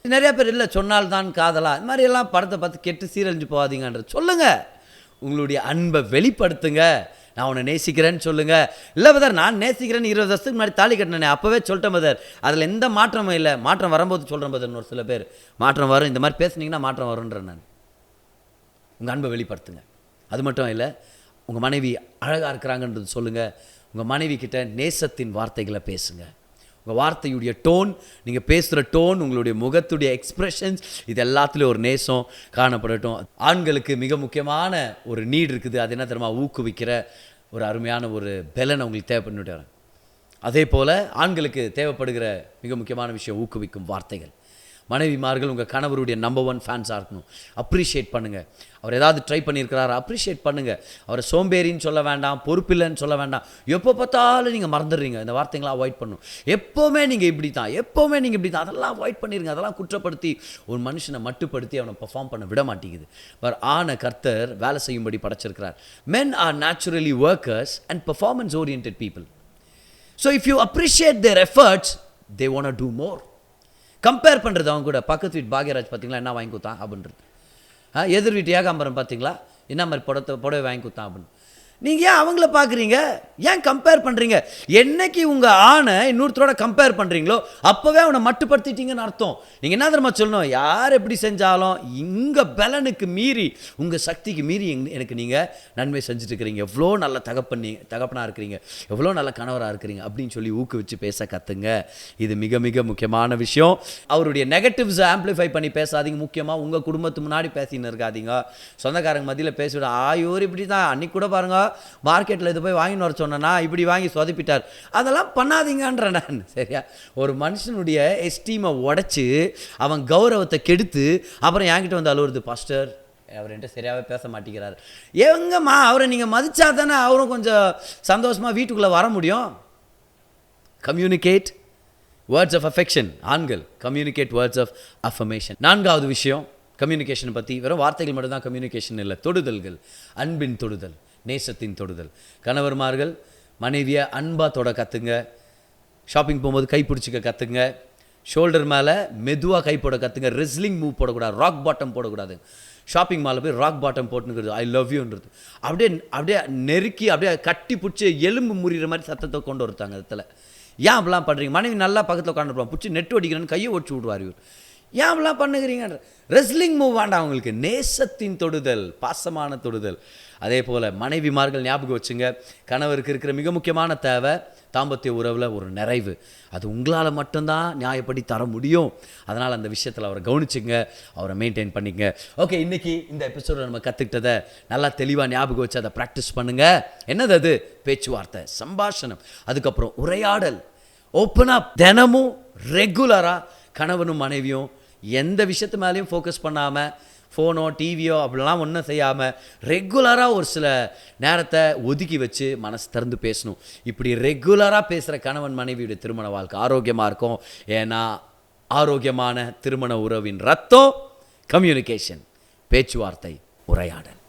நிறையா பேர் இல்லை சொன்னால்தான் காதலா, இது மாதிரி எல்லாம் படத்தை பார்த்து கெட்டு சீரழிஞ்சு போகாதீங்கன்ற சொல்லுங்கள். உங்களுடைய அன்பை வெளிப்படுத்துங்க. நான் உன்னை நேசிக்கிறேன்னு சொல்லுங்கள். இல்லை பதர் நான் நேசிக்கிறேன்னு 20 வருஷத்துக்கு முன்னாடி தாலி கட்டினேன், அப்போவே சொல்லிட்டேன் பதர், அதில் எந்த மாற்றமும் இல்லை, மாற்றம் வரும்போது சொல்கிறேன் பதர்னு ஒரு சில பேர். மாற்றம் வரும், இந்த மாதிரி பேசுனீங்கன்னா மாற்றம் வரும்ன்றேன் நான். உங்கள் அன்பை வெளிப்படுத்துங்க. அது மட்டும் இல்லை, உங்கள் மனைவி அழகாக இருக்கிறாங்கன்றது சொல்லுங்கள். உங்கள் மனைவி கிட்ட நேசத்தின் வார்த்தைகளை பேசுங்க. உங்கள் வார்த்தையுடைய டோன், நீங்கள் பேசுகிற டோன், உங்களுடைய முகத்துடைய எக்ஸ்ப்ரெஷன்ஸ், இது எல்லாத்துலேயும் ஒரு நேசம் காணப்படட்டும். ஆண்களுக்கு மிக முக்கியமான ஒரு நீட் இருக்குது, அது என்ன தெரியுமா, ஊக்குவிக்கிற ஒரு அருமையான ஒரு பலன் அவங்களுக்கு தேவைப்பட்டு வரேன். அதே போல் ஆண்களுக்கு தேவைப்படுகிற மிக முக்கியமான விஷயம் ஊக்குவிக்கும் வார்த்தைகள். மனைவிமார்கள் உங்கள் கணவருடைய நம்பர் 1 ஃபேன்ஸாக இருக்கணும். அப்ரிஷியேட் பண்ணுங்கள். அவர் ஏதாவது ட்ரை பண்ணியிருக்கிறாரு, அப்ரிஷியேட் பண்ணுங்கள். அவரை சோம்பேறின்னு சொல்ல வேண்டாம், பொறுப்பில்லைன்னு சொல்ல வேண்டாம். எப்போ பார்த்தாலும் நீங்கள் மறந்துடுறீங்க, இந்த வார்த்தைங்களாம் அவாய்ட் பண்ணணும். எப்போவுமே நீங்கள் இப்படி தான், அதெல்லாம் அவாய்ட் பண்ணிடுங்க. அதெல்லாம் குற்றப்படுத்தி ஒரு மனுஷனை மட்டுப்படுத்தி அவனை பெர்ஃபார்ம் பண்ண விட மாட்டேங்குது. பட் ஆன கர்த்தர் வேலை செய்யும்படி படைச்சிருக்கிறார். Men are naturally workers and performance oriented people. So if you appreciate their efforts, they want to do more. Compare பண்ணுறது அவங்க கூட. பக்கத்து வீட்டு பாக்யராஜ் பார்த்தீங்களா என்ன வாங்கி கொடுத்தான் அப்படின்றது, எதிர் வீட்டு ஏகாம்பரம் பார்த்தீங்களா என்ன மாதிரி புடவை வாங்கி கொடுத்தான் அப்படின்னு. நீங்கள் ஏன் அவங்கள பார்க்குறீங்க? ஏன் கம்பேர் பண்ணுறீங்க? என்னைக்கு உங்கள் ஆணை இன்னொருத்தரோட கம்பேர் பண்ணுறீங்களோ அப்போவே அவனை மட்டுப்படுத்திட்டீங்கன்னு அர்த்தம். நீங்கள் என்ன தெரியுமா சொல்லணும்? யார் எப்படி செஞ்சாலும் இங்கே பலனுக்கு மீறி, உங்கள் சக்திக்கு மீறி எனக்கு நீங்கள் நன்மை செஞ்சுட்டு இருக்கிறீங்க, எவ்வளோ நல்ல தகப்பனாக இருக்கிறீங்க, எவ்வளோ நல்ல கணவராக இருக்கிறீங்க அப்படின்னு சொல்லி ஊக்குவிச்சு பேச கற்றுங்க. இது மிக மிக முக்கியமான விஷயம். அவருடைய நெகட்டிவ்ஸை ஆம்பிளிஃபை பண்ணி பேசாதீங்க. முக்கியமாக உங்கள் குடும்பத்து முன்னாடி பேசின்னு இருக்காதீங்க. சொந்தக்காரங்க மத்தியில் பேசிவிட, ஆயோர் இப்படி தான் அன்றைக்கி கூட பாருங்கள் மார்க்கெட்டில் இது போய் வாங்கின்னு வர சொன்னா இப்படி வாங்கி சொதப்பிட்டார். அதெல்லாம் பண்ணாதீங்கன்ற நான். சரியா? ஒரு மனுஷனுடைய எஸ்டீமை உடைச்சு அவன் கௌரவத்தை கெடுத்து அப்புறம் என்கிட்ட வந்து அழுவுறது, பாஸ்டர் அவர் என்கிட்ட சரியாகவே பேச மாட்டேங்கிறார். எங்கம்மா, அவரை நீங்கள் மதிச்சா தானே அவரும் கொஞ்சம் சந்தோஷமாக வீட்டுக்குள்ளே வர முடியும். Communicate words of affection. ஆண்கள் கம்யூனிகேட் வேர்ட்ஸ் ஆஃப் அஃபர்மேஷன். 4வது விஷயம், கம்யூனிகேஷனை பற்றி வெறும் வார்த்தைகள் மட்டும்தான் கம்யூனிகேஷன் இல்லை, தொடுதல்கள், அன்பின் தொடுதல், நேசத்தின் தொடுதல். கணவர்மார்கள் மனைவியை அன்பாக தொட கற்றுங்க. ஷாப்பிங் போகும்போது கை பிடிச்சிக்க கற்றுங்க. ஷோல்டர் மேலே மெதுவாக கை போட கற்றுங்க. ரெஸ்லிங் மூவ் போடக்கூடாது, ராக் பாட்டம் போடக்கூடாது. ஷாப்பிங் மாலில் போய் ராக் பாட்டம் போட்டுங்கிறது ஐ லவ் யூன்றது அப்படியே அப்படியே நெருக்கி அப்படியே கட்டி பிடிச்சி எலும்பு முறிகிற மாதிரி சத்தத்தை கொண்டு வருத்தாங்க. இடத்துல ஏன் அப்படிலாம் பண்ணுறீங்க? மனைவி நல்லா பக்கத்தில் உட்காந்துருப்பான், பிடிச்சி நெட்டு அடிக்கிறேன்னு கையை ஒடிச்சு விடுவார் இவர். ஏன் அப்படிலாம் பண்ணுகிறீங்க? ரெஸ்லிங் மூவ் வேண்டாம் அவங்களுக்கு. நேசத்தின் தொடுதல், பாசமான தொடுதல். அதே போல் மனைவிமார்கள் ஞாபகம் வச்சுங்க, கணவருக்கு இருக்கிற மிக முக்கியமான தேவை தாம்பத்திய உறவில் ஒரு நிறைவு. அது உங்களால் மட்டும்தான் நியாயப்படி தர முடியும். அதனால் அந்த விஷயத்தில் அவரை கவனிச்சுங்க, அவரை மெயின்டைன் பண்ணிங்க. ஓகே, இன்றைக்கி இந்த எபிசோட நம்ம கற்றுக்கிட்டதை நல்லா தெளிவாக ஞாபகம் வச்சு அதை ப்ராக்டிஸ் பண்ணுங்கள். என்னது அது? பேச்சுவார்த்தை, சம்பாஷணம், அதுக்கப்புறம் உரையாடல், ஓப்பன் அப். தினமும் ரெகுலராக கணவனும் மனைவியும் எந்த விஷயத்து மேலேயும் ஃபோக்கஸ் பண்ணாமல், ஃபோனோ டிவியோ அப்படிலாம் ஒன்றும் செய்யாமல் ரெகுலராக ஒரு சில நேரத்தை ஒதுக்கி வச்சு மனசு திறந்து பேசணும். இப்படி ரெகுலராக பேசுகிற கணவன் மனைவியுடைய திருமண வாழ்க்கை ஆரோக்கியமாக இருக்கும். ஏன்னா ஆரோக்கியமான திருமண உறவின் ரத்தம் கம்யூனிகேஷன், பேச்சுவார்த்தை, உரையாடல்.